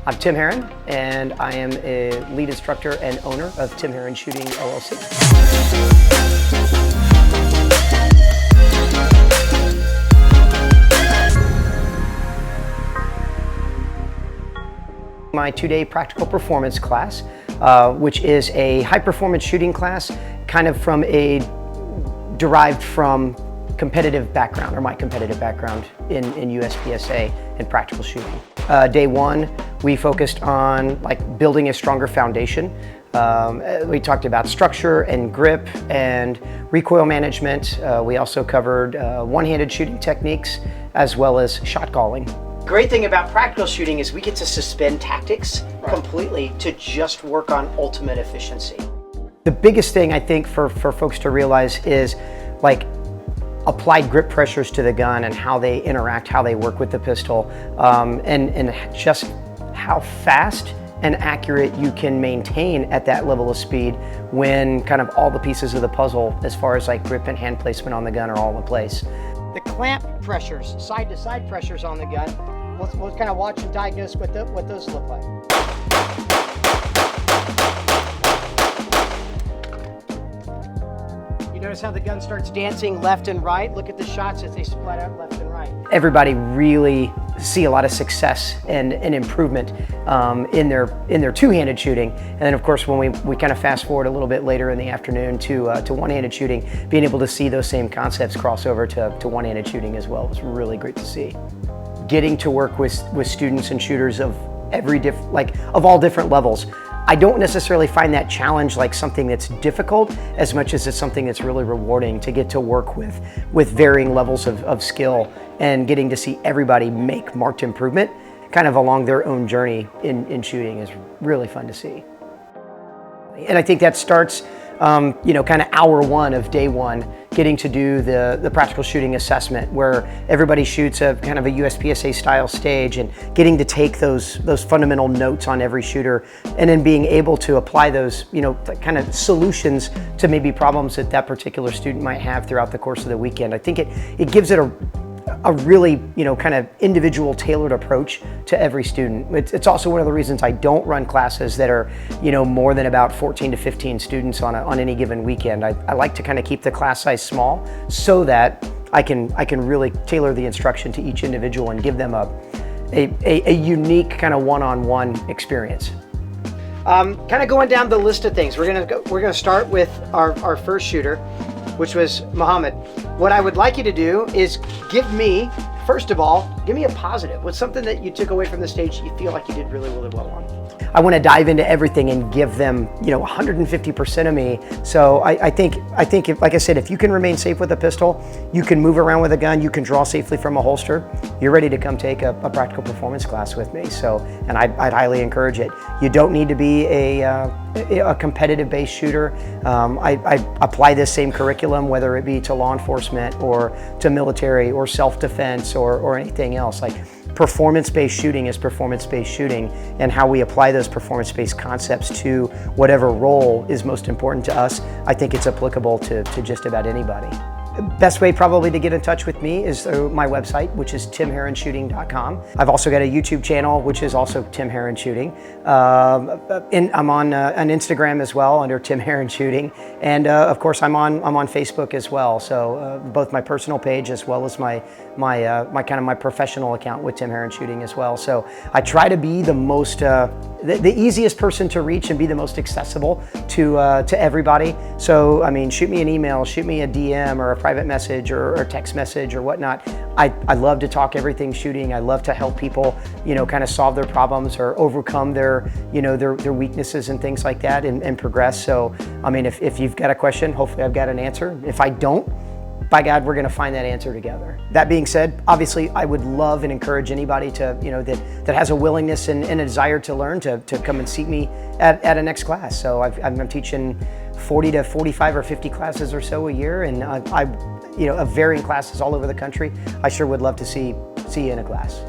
I'm Tim Herron, and I am a lead instructor and owner of Tim Herron Shooting LLC. My two-day practical performance class, which is a high-performance shooting class, kind of derived from competitive background, or my competitive background in USPSA and practical shooting. Day one, we focused on building a stronger foundation. We talked about structure and grip and recoil management. We also covered one-handed shooting techniques as well as shot calling. Great thing about practical shooting is we get to suspend tactics completely to just work on ultimate efficiency. The biggest thing I think for folks to realize is applied grip pressures to the gun and how they interact, how they work with the pistol, and just how fast and accurate you can maintain at that level of speed when kind of all the pieces of the puzzle as far as grip and hand placement on the gun are all in place. The clamp pressures, side to side pressures on the gun, we'll kind of watch and diagnose what those look like. Notice how the gun starts dancing left and right. Look at the shots as they split out left and right. Everybody really see a lot of success and improvement in their two-handed shooting. And then of course when we kind of fast forward a little bit later in the afternoon to one-handed shooting, being able to see those same concepts cross over to one-handed shooting as well was really great to see. Getting to work with students and shooters of of all different levels. I don't necessarily find that challenge like something that's difficult as much as it's something that's really rewarding to get to work with varying levels of skill and getting to see everybody make marked improvement kind of along their own journey in shooting is really fun to see. And I think that starts kind of hour one of day one, getting to do the practical shooting assessment where everybody shoots a kind of a USPSA style stage and getting to take those fundamental notes on every shooter and then being able to apply those, kind of solutions to maybe problems that particular student might have throughout the course of the weekend. I think it gives it a really, kind of individual tailored approach to every student. It's also one of the reasons I don't run classes that are, more than about 14 to 15 students on any given weekend. I like to kind of keep the class size small so that I can really tailor the instruction to each individual and give them a unique kind of one-on-one experience. Kind of going down the list of things, we're gonna start with our first shooter, which was Muhammad. What I would like you to do is first of all, give me a positive. What's something that you took away from the stage that you feel like you did really, really well on? I want to dive into everything and give them, 150% of me. So I think if, like I said, if you can remain safe with a pistol, you can move around with a gun, you can draw safely from a holster, you're ready to come take a practical performance class with me. So, and I'd highly encourage it. You don't need to be a competitive-based shooter. I apply this same curriculum, whether it be to law enforcement or to military or self-defense or anything else. Performance-based shooting is performance-based shooting, and how we apply those performance-based concepts to whatever role is most important to us, I think it's applicable to just about anybody. Best way probably to get in touch with me is through my website, which is timherronshooting.com. I've also got a YouTube channel, which is also Tim Herron Shooting. I'm on Instagram as well under Tim Herron Shooting, and of course I'm on Facebook as well. So both my personal page as well as my professional account with Tim Herron Shooting as well. So I try to be the most the easiest person to reach and be the most accessible to everybody. So I mean, shoot me an email, shoot me a DM or a private message or text message or whatnot. I love to talk everything shooting. I love to help people, kind of solve their problems or overcome their weaknesses and things like that and progress. So, I mean, if you've got a question, hopefully I've got an answer. If I don't, by God, we're going to find that answer together. That being said, obviously, I would love and encourage anybody to, that has a willingness and a desire to learn to come and seek me at a next class. So I'm teaching 40 to 45 or 50 classes or so a year, and of varying classes all over the country. I sure would love to see you in a class.